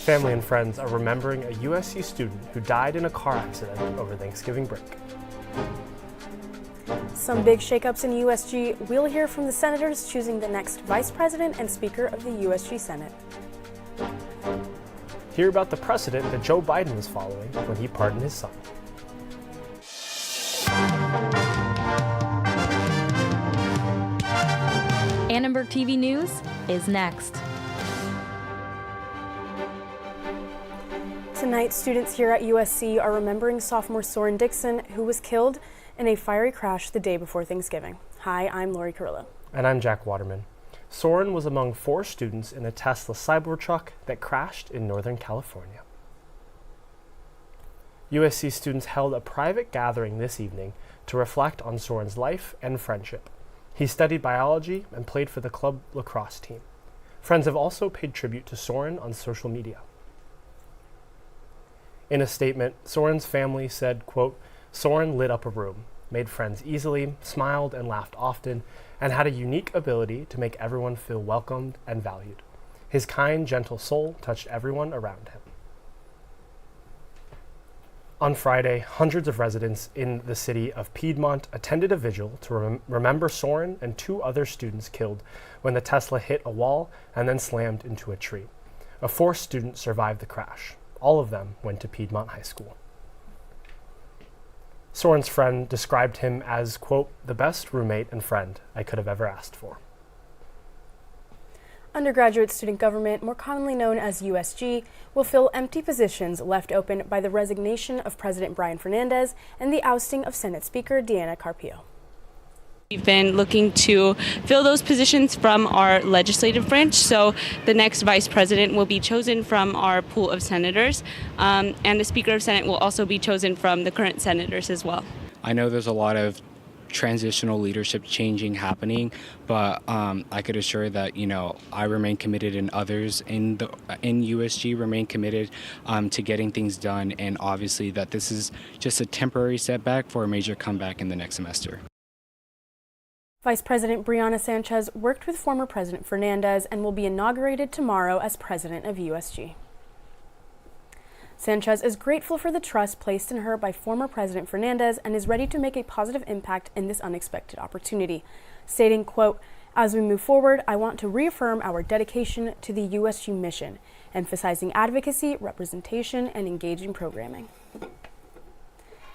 Family and friends are remembering a USC student who died in a car accident over Thanksgiving break. Some big shakeups in USG. We'll hear from the senators choosing the next vice president and speaker of the USG Senate. Hear about the precedent that Joe Biden was following when he pardoned his son. Annenberg TV News is next. Tonight, students here at USC are remembering sophomore Soren Dixon, who was killed in a fiery crash the day before Thanksgiving. Hi, I'm Laurie Carrillo. And I'm Jack Waterman. Soren was among 4 students in a Tesla Cybertruck that crashed in Northern California. USC students held a private gathering this evening to reflect on Soren's life and friendship. He studied biology and played for the club lacrosse team. Friends have also paid tribute to Soren on social media. In a statement, Soren's family said, quote, "Soren lit up a room, made friends easily, smiled and laughed often, and had a unique ability to make everyone feel welcomed and valued. His kind, gentle soul touched everyone around him." On Friday, hundreds of residents in the city of Piedmont attended a vigil to remember Soren and 2 other students killed when the Tesla hit a wall and then slammed into a tree. A 4th student survived the crash. All of them went to Piedmont High School. Soren's friend described him as, quote, "the best roommate and friend I could have ever asked for." Undergraduate Student Government, more commonly known as USG, will fill empty positions left open by the resignation of President Bryan Fernandez and the ousting of Senate Speaker Diana Carpio. We've been looking to fill those positions from our legislative branch, so the next vice president will be chosen from our pool of senators, and the Speaker of Senate will also be chosen from the current senators as well. I know there's a lot of transitional leadership changing happening, but I could assure that I remain committed, and others in USG remain committed to getting things done, and obviously that this is just a temporary setback for a major comeback in the next semester. Vice President Brianna Sanchez worked with former President Fernandez and will be inaugurated tomorrow as president of USG. Sanchez is grateful for the trust placed in her by former President Fernandez and is ready to make a positive impact in this unexpected opportunity, stating, quote, "As we move forward, I want to reaffirm our dedication to the USG mission, emphasizing advocacy, representation, and engaging programming."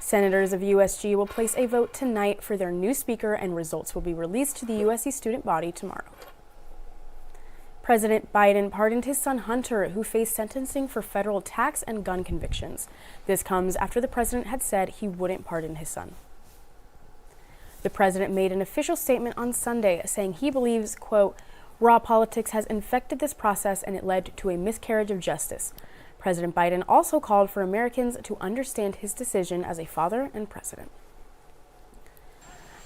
Senators of USG will place a vote tonight for their new speaker, and results will be released to the USC student body tomorrow. President Biden pardoned his son Hunter, who faced sentencing for federal tax and gun convictions. This comes after the president had said he wouldn't pardon his son. The president made an official statement on Sunday saying he believes, quote, "raw politics has infected this process and it led to a miscarriage of justice." President Biden also called for Americans to understand his decision as a father and president.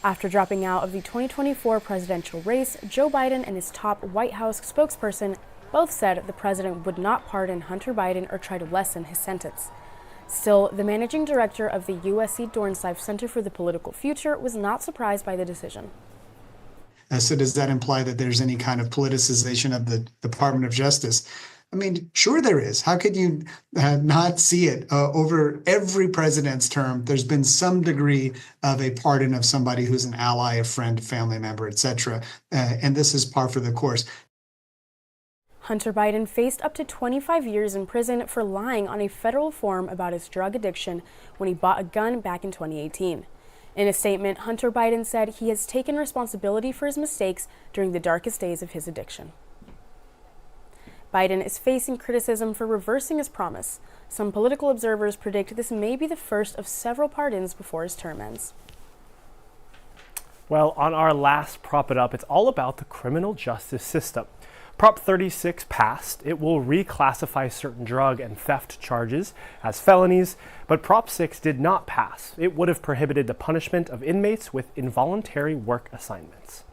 After dropping out of the 2024 presidential race, Joe Biden and his top White House spokesperson both said the president would not pardon Hunter Biden or try to lessen his sentence. Still, the managing director of the USC Dornsife Center for the Political Future was not surprised by the decision. So does that imply that there's any kind of politicization of the Department of Justice? I mean, sure there is. How could you not see it? Over every president's term, there's been some degree of a pardon of somebody who's an ally, a friend, family member, etc. And this is par for the course. Hunter Biden faced up to 25 years in prison for lying on a federal form about his drug addiction when he bought a gun back in 2018. In a statement, Hunter Biden said he has taken responsibility for his mistakes during the darkest days of his addiction. Biden is facing criticism for reversing his promise. Some political observers predict this may be the first of several pardons before his term ends. Well, on our last Prop It Up, it's all about the criminal justice system. Prop 36 passed. It will reclassify certain drug and theft charges as felonies, but Prop 6 did not pass. It would have prohibited the punishment of inmates with involuntary work assignments.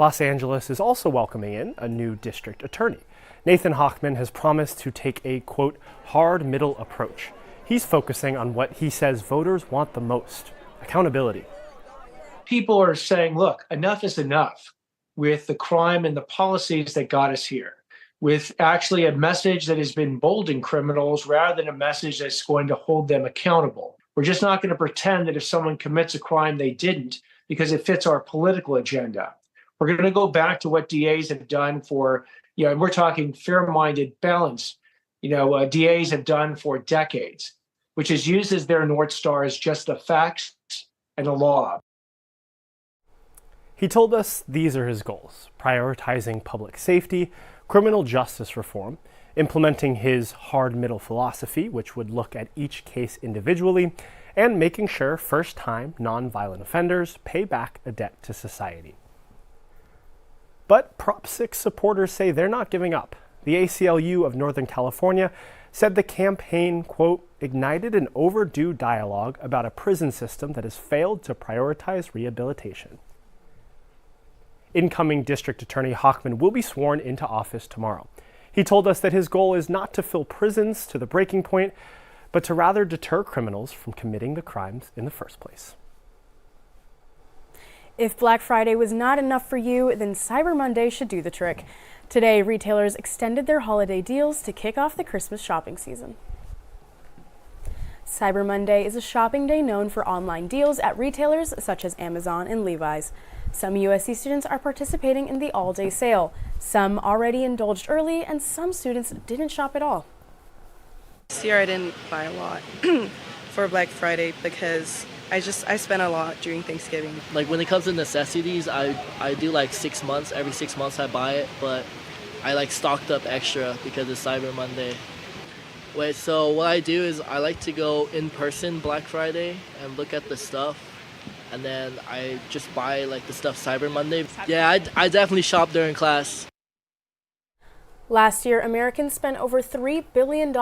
Los Angeles is also welcoming in a new district attorney. Nathan Hochman has promised to take a, quote, hard middle approach. He's focusing on what he says voters want the most, accountability. People are saying, look, enough is enough with the crime and the policies that got us here. with actually a message that has been emboldening criminals rather than a message that's going to hold them accountable. We're just not going to pretend that if someone commits a crime they didn't because it fits our political agenda. We're going to go back to what DAs have done for, and we're talking fair-minded, balanced, DAs have done for decades, which is used as their North Star as just the facts and the law. He told us these are his goals: prioritizing public safety, criminal justice reform, implementing his hard middle philosophy, which would look at each case individually, and making sure first-time nonviolent offenders pay back a debt to society. But Prop 6 supporters say they're not giving up. The ACLU of Northern California said the campaign, quote, ignited an overdue dialogue about a prison system that has failed to prioritize rehabilitation. Incoming District Attorney Hochman will be sworn into office tomorrow. He told us that his goal is not to fill prisons to the breaking point, but to rather deter criminals from committing the crimes in the first place. If Black Friday was not enough for you, then Cyber Monday should do the trick. Today, retailers extended their holiday deals to kick off the Christmas shopping season. Cyber Monday is a shopping day known for online deals at retailers such as Amazon and Levi's. Some USC students are participating in the all-day sale. Some already indulged early, and some students didn't shop at all. This year I didn't buy a lot for Black Friday because I spent a lot during Thanksgiving. Like when it comes to necessities, I do like 6 months. Every 6 months I buy it, but I like stocked up extra because it's Cyber Monday. So what I do is I like to go in person Black Friday and look at the stuff, and then I just buy like the stuff Cyber Monday. Yeah, I definitely shop during class. Last year, Americans spent over $3 billion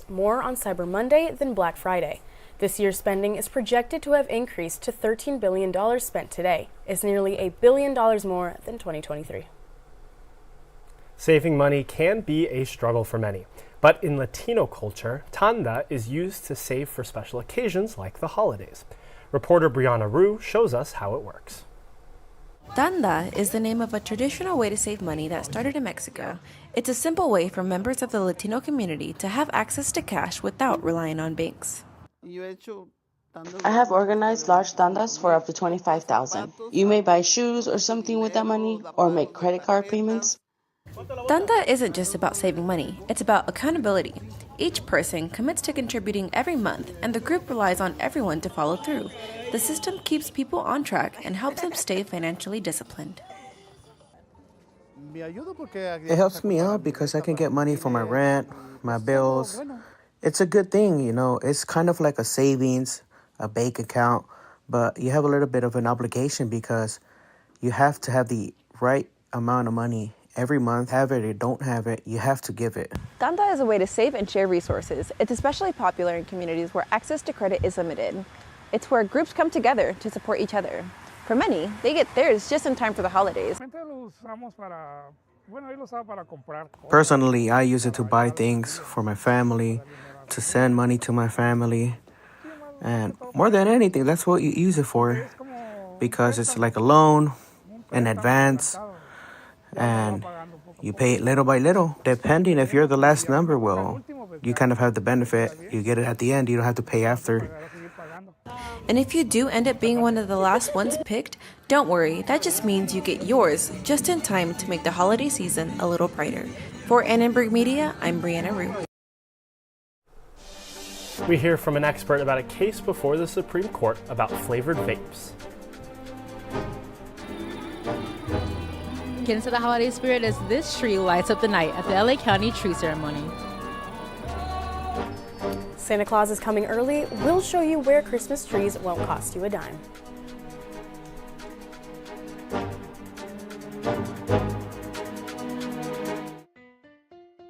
more on Cyber Monday than Black Friday. This year's spending is projected to have increased to $13 billion spent today. It's nearly $1 billion more than 2023. Saving money can be a struggle for many, but in Latino culture, Tanda is used to save for special occasions like the holidays. Reporter Brianna Rue shows us how it works. Tanda is the name of a traditional way to save money that started in Mexico. It's a simple way for members of the Latino community to have access to cash without relying on banks. I have organized large tandas for up to $25,000. You may buy shoes or something with that money or make credit card payments. Tanda isn't just about saving money, it's about accountability. Each person commits to contributing every month, and the group relies on everyone to follow through. The system keeps people on track and helps them stay financially disciplined. It helps me out because I can get money for my rent, my bills. It's a good thing, It's kind of like a savings, a bank account, but you have a little bit of an obligation because you have to have the right amount of money every month. Have it or don't have it, you have to give it. Tanda is a way to save and share resources. It's especially popular in communities where access to credit is limited. It's where groups come together to support each other. For many, they get theirs just in time for the holidays. Personally, I use it to buy things for my family, to send money to my family, and more than anything, that's what you use it for, because it's like a loan, in advance, and you pay it little by little. Depending if you're the last number, well, you kind of have the benefit. You get it at the end, you don't have to pay after. And if you do end up being one of the last ones picked, don't worry, that just means you get yours just in time to make the holiday season a little brighter. For Annenberg Media, I'm Brianna Rue. We hear from an expert about a case before the Supreme Court about flavored vapes. Get into the holiday spirit as this tree lights up the night at the LA County Tree Ceremony. Santa Claus is coming early. We'll show you where Christmas trees won't cost you a dime.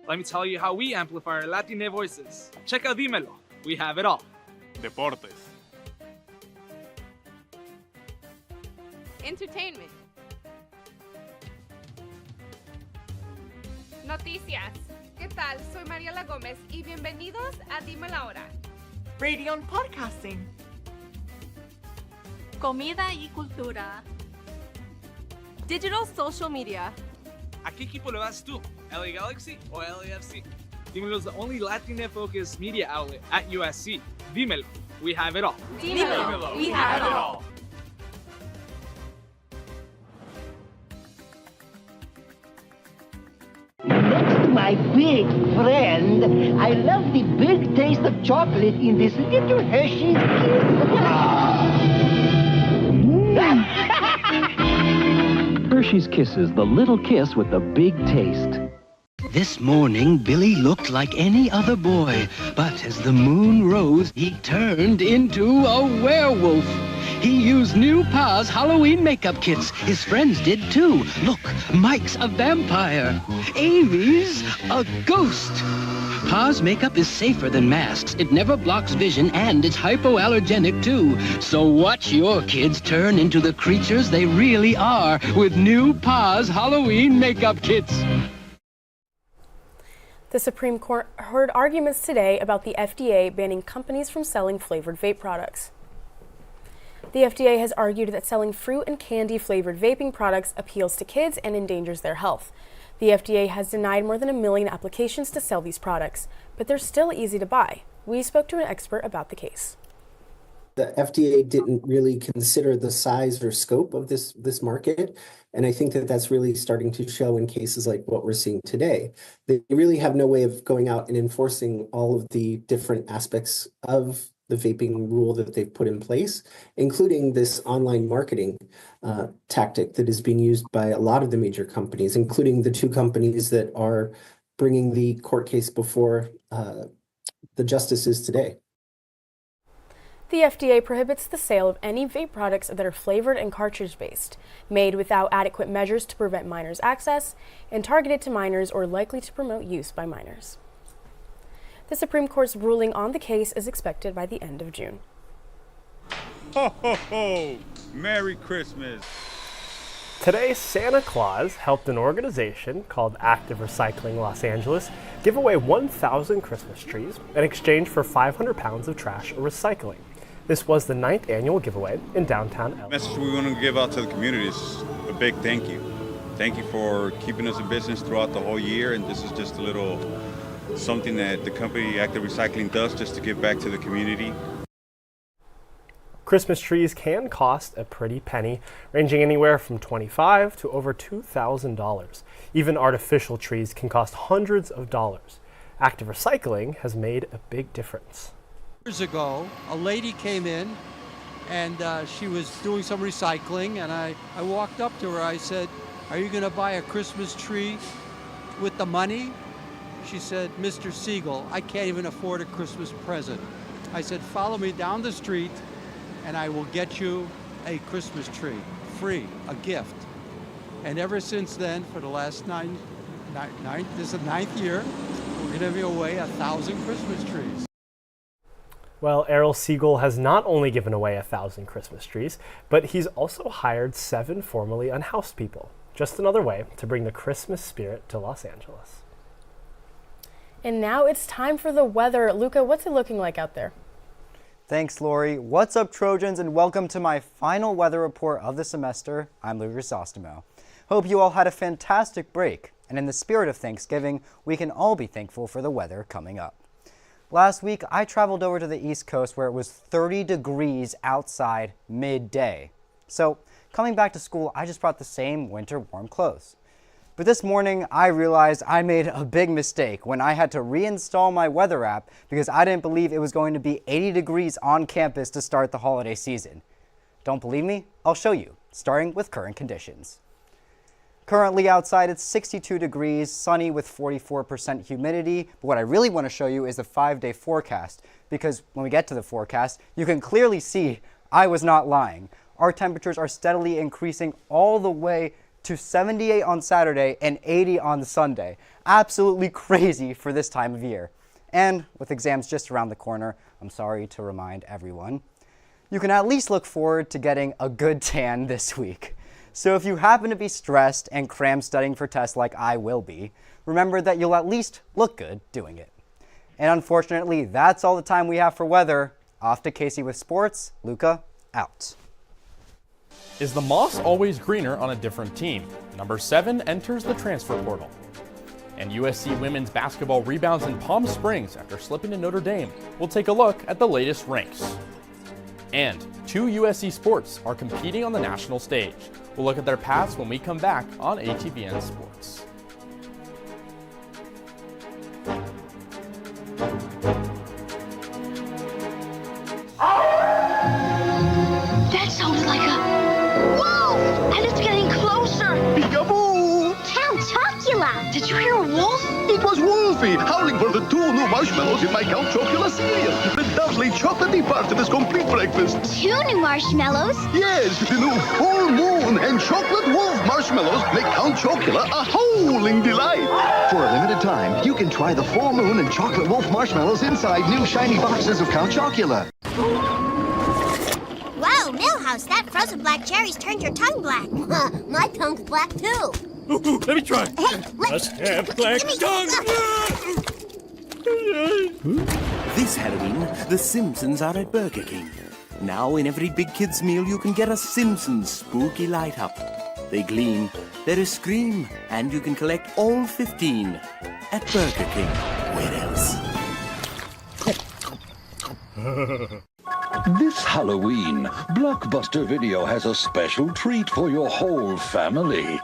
Let me tell you how we amplify our Latine voices. Check out Dímelo. We have it all. Deportes. Entertainment. Noticias. ¿Qué tal? Soy Mariela Gómez y bienvenidos a Dime la Hora. Radio and Podcasting. Comida y cultura. Digital social media. ¿A qué equipo le vas tú? LA Galaxy, or LAFC. Dímelo is the only Latina-focused media outlet at USC. Dímelo, we have it all. Dímelo, we have it all. Next to my big friend, I love the big taste of chocolate in this little Hershey's kiss. Hershey's Kisses, the little kiss with the big taste. This morning, Billy looked like any other boy, but as the moon rose, he turned into a werewolf. He used new Pa's Halloween makeup kits. His friends did too. Look, Mike's a vampire. Amy's a ghost. Pa's makeup is safer than masks. It never blocks vision, and it's hypoallergenic too. So watch your kids turn into the creatures they really are with new Pa's Halloween makeup kits. The Supreme Court heard arguments today about the FDA banning companies from selling flavored vape products. The FDA has argued that selling fruit and candy flavored vaping products appeals to kids and endangers their health. The FDA has denied more than 1 million applications to sell these products, but they're still easy to buy. We spoke to an expert about the case. The FDA didn't really consider the size or scope of this market, and I think that that's really starting to show in cases like what we're seeing today. They really have no way of going out and enforcing all of the different aspects of the vaping rule that they've put in place, including this online marketing tactic that is being used by a lot of the major companies, including the two companies that are bringing the court case before the justices today. The FDA prohibits the sale of any vape products that are flavored and cartridge-based, made without adequate measures to prevent minors' access, and targeted to minors or likely to promote use by minors. The Supreme Court's ruling on the case is expected by the end of June. Ho, ho, ho! Merry Christmas! Today, Santa Claus helped an organization called Active Recycling Los Angeles give away 1,000 Christmas trees in exchange for 500 pounds of trash or recycling. This was the 9th annual giveaway in downtown LA. The message we want to give out to the community is a big thank you. Thank you for keeping us in business throughout the whole year, and this is just a little something that the company Active Recycling does just to give back to the community. Christmas trees can cost a pretty penny, ranging anywhere from $25 to over $2,000. Even artificial trees can cost hundreds of dollars. Active Recycling has made a big difference. Years ago, a lady came in and she was doing some recycling, and I walked up to her. I said, "Are you going to buy a Christmas tree with the money?" She said, "Mr. Siegel, I can't even afford a Christmas present." I said, "Follow me down the street and I will get you a Christmas tree, free, a gift." And ever since then, for the last this is the 9th year, we're giving away 1,000 Christmas trees. Well, Errol Siegel has not only given away 1,000 Christmas trees, but he's also hired 7 formerly unhoused people. Just another way to bring the Christmas spirit to Los Angeles. And now it's time for the weather. Luca, what's it looking like out there? Thanks, Laurie. What's up, Trojans, and welcome to my final weather report of the semester. I'm Louis Crisostamo. Hope you all had a fantastic break, and in the spirit of Thanksgiving, we can all be thankful for the weather coming up. Last week, I traveled over to the East Coast where it was 30 degrees outside midday. So, coming back to school, I just brought the same winter warm clothes. But this morning, I realized I made a big mistake when I had to reinstall my weather app because I didn't believe it was going to be 80 degrees on campus to start the holiday season. Don't believe me? I'll show you, starting with current conditions. Currently outside, it's 62 degrees, sunny with 44% humidity. But what I really want to show you is the 5-day forecast, because when we get to the forecast, you can clearly see I was not lying. Our temperatures are steadily increasing all the way to 78 on Saturday and 80 on Sunday. Absolutely crazy for this time of year. And with exams just around the corner, I'm sorry to remind everyone, you can at least look forward to getting a good tan this week. So if you happen to be stressed and cram studying for tests like I will be, remember that you'll at least look good doing it. And unfortunately, that's all the time we have for weather. Off to Kasey with sports. Luca, out. Is the moss always greener on a different team? Number 7 enters the transfer portal. And USC women's basketball rebounds in Palm Springs after slipping to Notre Dame. We'll take a look at the latest ranks. And 2 USC sports are competing on the national stage. We'll look at their paths when we come back on ATVN Sports. That sounded like a wolf! And it's getting closer! Peekaboo! Count Chocula! Did you hear a wolf? It was Wolfie, howling for the 2 new marshmallows in my Count Chocula cereal. The lovely chocolatey part of this complete breakfast. 2 new marshmallows? Yes, the new full moon and chocolate wolf marshmallows make Count Chocula a howling delight. For a limited time, you can try the full moon and chocolate wolf marshmallows inside new shiny boxes of Count Chocula. Whoa, Millhouse, that frozen black cherries turned your tongue black. My tongue's black, too. Let me try. Hey, Let's have black tongue. This Halloween, the Simpsons are at Burger King. Now in every big kid's meal, you can get a Simpsons spooky light up. They gleam, there is scream, and you can collect all 15 at Burger King. Where else? This Halloween, Blockbuster Video has a special treat for your whole family.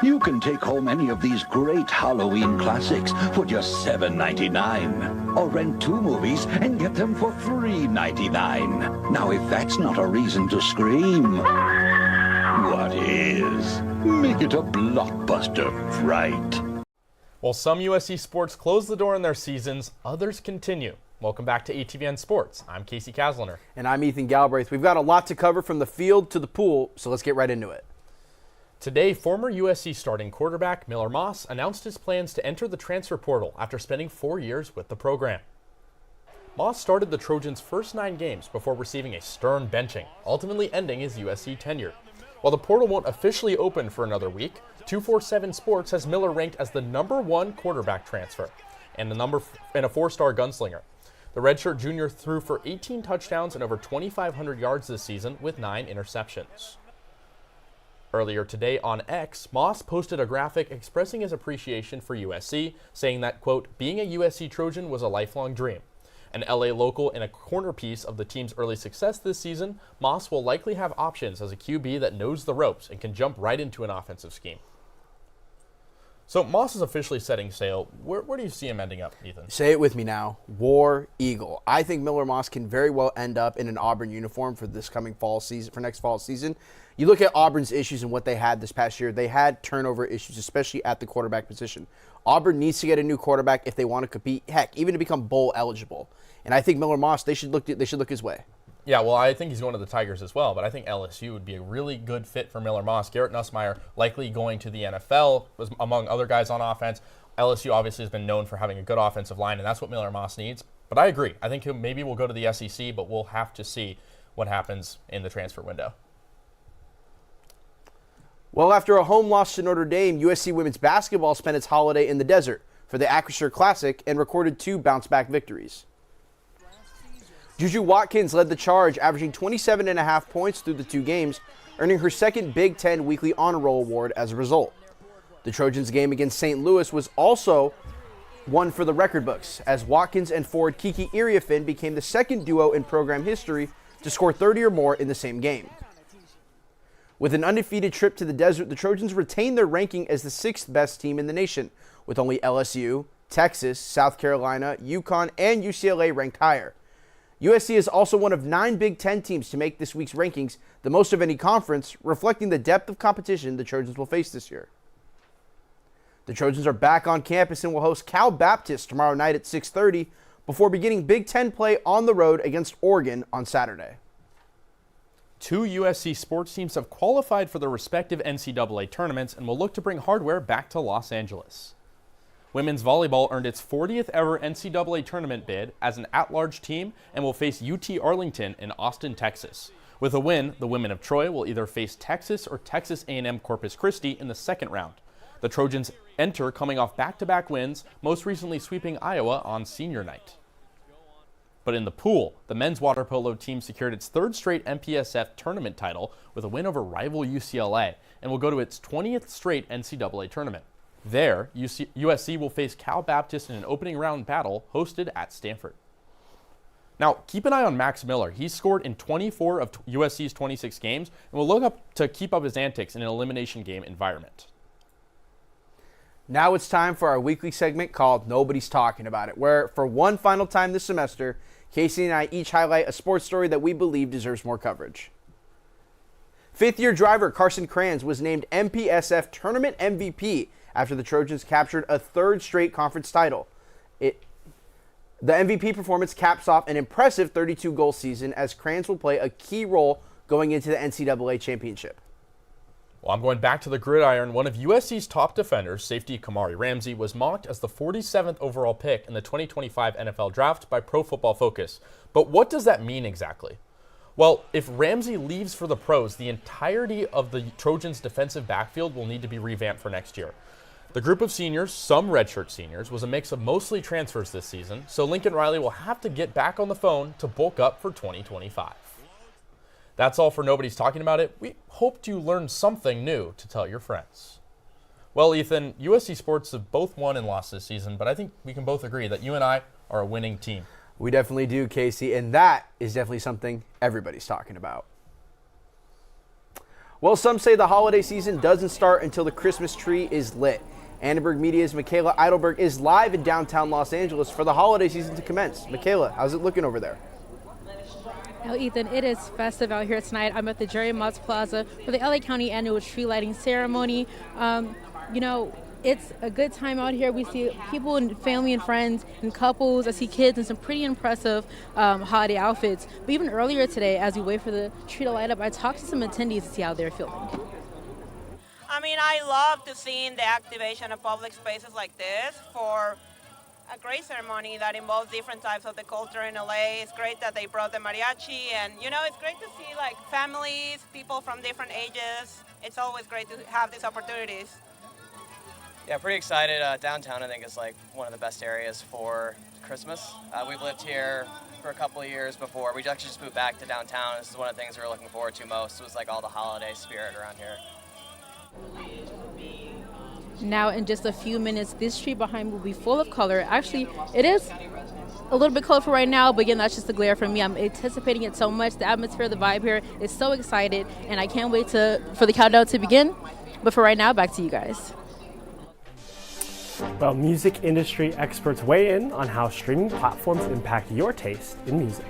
You can take home any of these great Halloween classics for just $7.99. Or rent 2 movies and get them for $3.99. Now, if that's not a reason to scream, what is? Make it a Blockbuster fright. While some USC sports close the door on their seasons, others continue. Welcome back to ATVN Sports. I'm Kasey Kazliner. And I'm Ethan Galbraith. We've got a lot to cover from the field to the pool, so let's get right into it. Today, former USC starting quarterback Miller Moss announced his plans to enter the transfer portal after spending 4 years with the program. Moss started the Trojans' first 9 games before receiving a stern benching, ultimately ending his USC tenure. While the portal won't officially open for another week, 247 Sports has Miller ranked as the #1 quarterback transfer and a 4-star gunslinger. The redshirt junior threw for 18 touchdowns and over 2,500 yards this season with 9 interceptions. Earlier today on X, Moss posted a graphic expressing his appreciation for USC, saying that, quote, being a USC Trojan was a lifelong dream. An LA local in a corner piece of the team's early success this season, Moss will likely have options as a QB that knows the ropes and can jump right into an offensive scheme. So Moss is officially setting sail. Where do you see him ending up, Ethan? Say it with me now. War Eagle. I think Miller Moss can very well end up in an Auburn uniform for this coming fall season, for next fall season. You look at Auburn's issues and what they had this past year. They had turnover issues, especially at the quarterback position. Auburn needs to get a new quarterback if they want to compete, heck, even to become bowl eligible. And I think Miller Moss, they should look his way. Yeah, well, I think he's going to the Tigers as well, but I think LSU would be a really good fit for Miller Moss. Garrett Nussmeier likely going to the NFL, was among other guys on offense. LSU obviously has been known for having a good offensive line, and that's what Miller Moss needs. But I agree. I think maybe we'll go to the SEC, but we'll have to see what happens in the transfer window. Well, after a home loss to Notre Dame, USC women's basketball spent its holiday in the desert for the Acrisure Classic and recorded 2 bounce-back victories. Juju Watkins led the charge, averaging 27.5 points through the 2 games, earning her second Big Ten Weekly Honor Roll award as a result. The Trojans' game against St. Louis was also one for the record books, as Watkins and forward Kiki Iriafin became the second duo in program history to score 30 or more in the same game. With an undefeated trip to the desert, the Trojans retained their ranking as the 6th best team in the nation, with only LSU, Texas, South Carolina, UConn, and UCLA ranked higher. USC is also one of 9 Big Ten teams to make this week's rankings, the most of any conference, reflecting the depth of competition the Trojans will face this year. The Trojans are back on campus and will host Cal Baptist tomorrow night at 6:30 before beginning Big Ten play on the road against Oregon on Saturday. 2 USC sports teams have qualified for their respective NCAA tournaments and will look to bring hardware back to Los Angeles. Women's volleyball earned its 40th ever NCAA tournament bid as an at-large team and will face UT Arlington in Austin, Texas. With a win, the women of Troy will either face Texas or Texas A&M Corpus Christi in the second round. The Trojans enter coming off back-to-back wins, most recently sweeping Iowa on senior night. But in the pool, the men's water polo team secured its third straight MPSF tournament title with a win over rival UCLA and will go to its 20th straight NCAA tournament. There, USC will face Cal Baptist in an opening round battle hosted at Stanford. Now, keep an eye on Max Miller. He's scored in 24 of USC's 26 games and will look up to keep up his antics in an elimination game environment. Now it's time for our weekly segment called Nobody's Talking About It, where for one final time this semester, Kasey and I each highlight a sports story that we believe deserves more coverage. Fifth-year driver Carson Kranz was named MPSF Tournament MVP after the Trojans captured a third straight conference title. The MVP performance caps off an impressive 32-goal season as Kranz will play a key role going into the NCAA championship. Well, I'm going back to the gridiron. One of USC's top defenders, safety Kamari Ramsey, was mocked as the 47th overall pick in the 2025 NFL Draft by Pro Football Focus. But what does that mean exactly? Well, if Ramsey leaves for the pros, the entirety of the Trojans' defensive backfield will need to be revamped for next year. The group of seniors, some redshirt seniors, was a mix of mostly transfers this season, so Lincoln Riley will have to get back on the phone to bulk up for 2025. That's all for Nobody's Talking About It. We hoped you learned something new to tell your friends. Well, Ethan, USC sports have both won and lost this season, but I think we can both agree that you and I are a winning team. We definitely do, Kasey, and that is definitely something everybody's talking about. Well, some say the holiday season doesn't start until the Christmas tree is lit. Annenberg Media's Michaela Eidelberg is live in downtown Los Angeles for the holiday season to commence. Michaela, how's it looking over there? Now, Ethan, it is festive out here tonight. I'm at the Jerry Mott's Plaza for the LA County annual tree lighting ceremony. It's a good time out here. We see people and family and friends and couples. I see kids in some pretty impressive holiday outfits. But even earlier today, as we wait for the tree to light up, I talked to some attendees to see how they're feeling. I mean, I love to see the activation of public spaces like this for a great ceremony that involves different types of the culture in LA. It's great that they brought the mariachi, and it's great to see like families, people from different ages. It's always great to have these opportunities. Yeah, pretty excited. Downtown, I think, is like one of the best areas for Christmas. We've lived here for a couple of years before. We actually just moved back to downtown. This is one of the things we were looking forward to most. Was like all the holiday spirit around here. Now, in just a few minutes, this tree behind me will be full of color. Actually, it is a little bit colorful right now, but again, that's just the glare from me. I'm anticipating it so much. The atmosphere, the vibe here is so excited, and I can't wait for the countdown to begin. But for right now, back to you guys. Well, music industry experts weigh in on how streaming platforms impact your taste in music.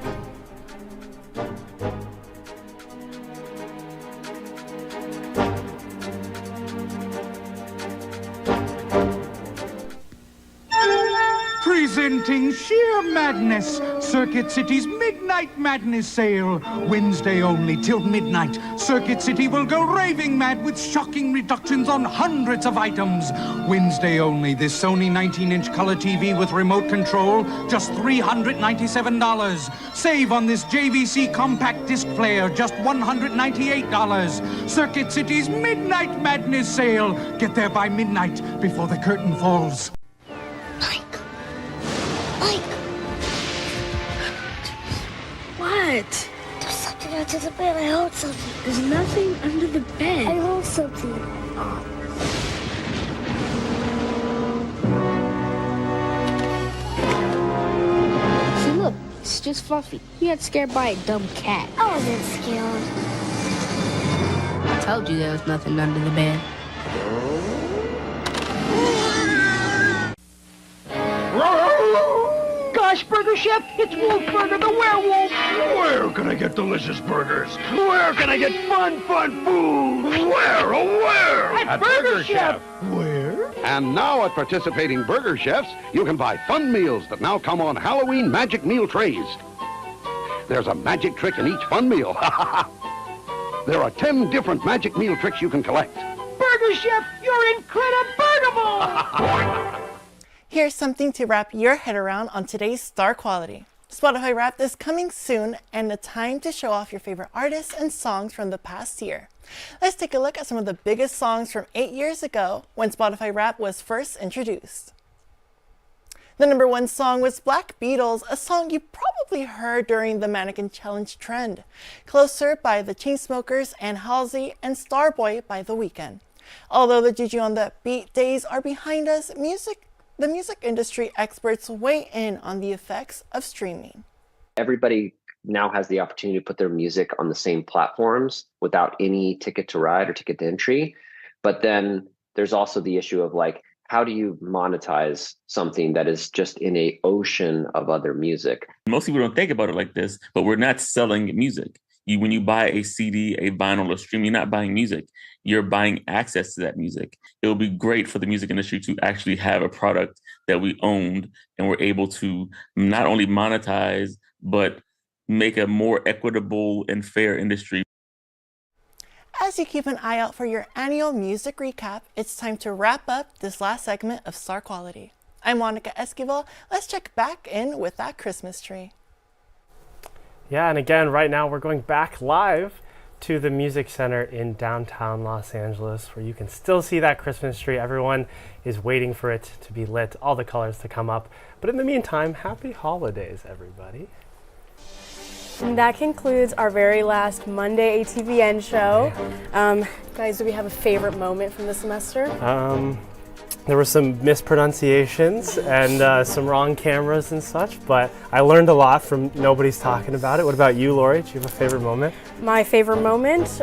Presenting sheer madness, Circuit City's Midnight Madness Sale. Wednesday only till midnight, Circuit City will go raving mad with shocking reductions on hundreds of items. Wednesday only, this Sony 19-inch color TV with remote control, just $397. Save on this JVC compact disc player, just $198. Circuit City's Midnight Madness Sale. Get there by midnight before the curtain falls. What? There's something under the bed. I heard something. There's nothing under the bed. I heard something. See, look. It's just Fluffy. He got scared by a dumb cat. I wasn't scared. I told you there was nothing under the bed. Gosh, Burger Chef, it's Wolfburger the werewolf. Where can I get delicious burgers? Where can I get fun food? Where, oh where? At Burger Chef. Where? And now at participating Burger Chefs, you can buy fun meals that now come on Halloween magic meal trays. There's a magic trick in each fun meal. There are 10 different magic meal tricks you can collect. Burger Chef, you're incredible. Here's something to wrap your head around on today's Star Quality. Spotify Wrapped is coming soon, and the time to show off your favorite artists and songs from the past year. Let's take a look at some of the biggest songs from 8 years ago when Spotify Wrapped was first introduced. The #1 song was Black Beatles, a song you probably heard during the Mannequin Challenge trend. Closer by the Chainsmokers and Halsey, and Starboy by The Weeknd. Although the Juju on the Beat days are behind us, the music industry experts weigh in on the effects of streaming. Everybody now has the opportunity to put their music on the same platforms without any ticket to ride or ticket to entry. But then there's also the issue of like, how do you monetize something that is just in an ocean of other music? Most people don't think about it like this, but we're not selling music. When you buy a CD, a vinyl, or stream, you're not buying music. You're buying access to that music. It would be great for the music industry to actually have a product that we owned and we're able to not only monetize, but make a more equitable and fair industry. As you keep an eye out for your annual music recap, it's time to wrap up this last segment of Star Quality. I'm Monica Esquivel. Let's check back in with that Christmas tree. Yeah, and again, right now we're going back live to the Music Center in downtown Los Angeles, where you can still see that Christmas tree. Everyone is waiting for it to be lit, all the colors to come up. But in the meantime, happy holidays, everybody. And that concludes our very last Monday ATVN show. Guys, do we have a favorite moment from the semester? There were some mispronunciations and some wrong cameras and such, but I learned a lot from nobody's talking about it. What about you, Laurie? Do you have a favorite moment? My favorite moment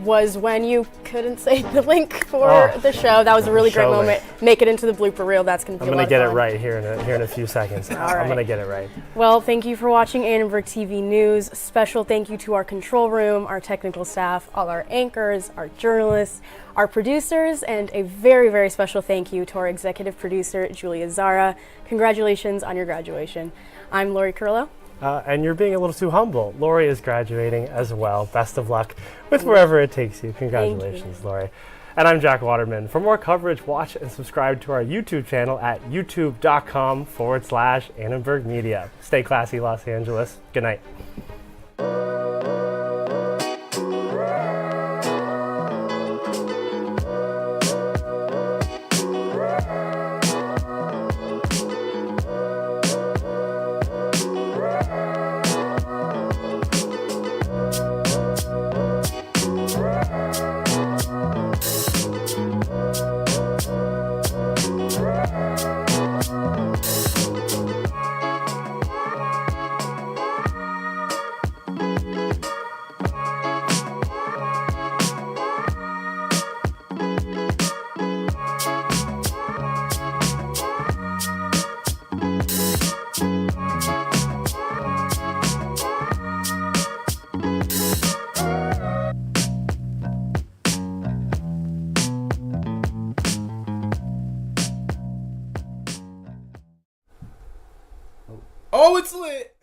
was when you couldn't say the link for the show. That was a really great moment. Make it into the blooper reel. That's going to be a lot of fun. I'm going to get it right here in a few seconds. All right. I'm going to get it right. Well, thank you for watching Annenberg TV News. Special thank you to our control room, our technical staff, all our anchors, our journalists, our producers, and a very, very special thank you to our executive producer, Julia Zara. Congratulations on your graduation. I'm Laurie Carrillo. And you're being a little too humble. Laurie is graduating as well. Best of luck with wherever it takes you. Congratulations, Laurie. And I'm Jack Waterman. For more coverage, watch and subscribe to our YouTube channel at youtube.com/Annenberg Media. Stay classy, Los Angeles. Good night. Oh, it's lit!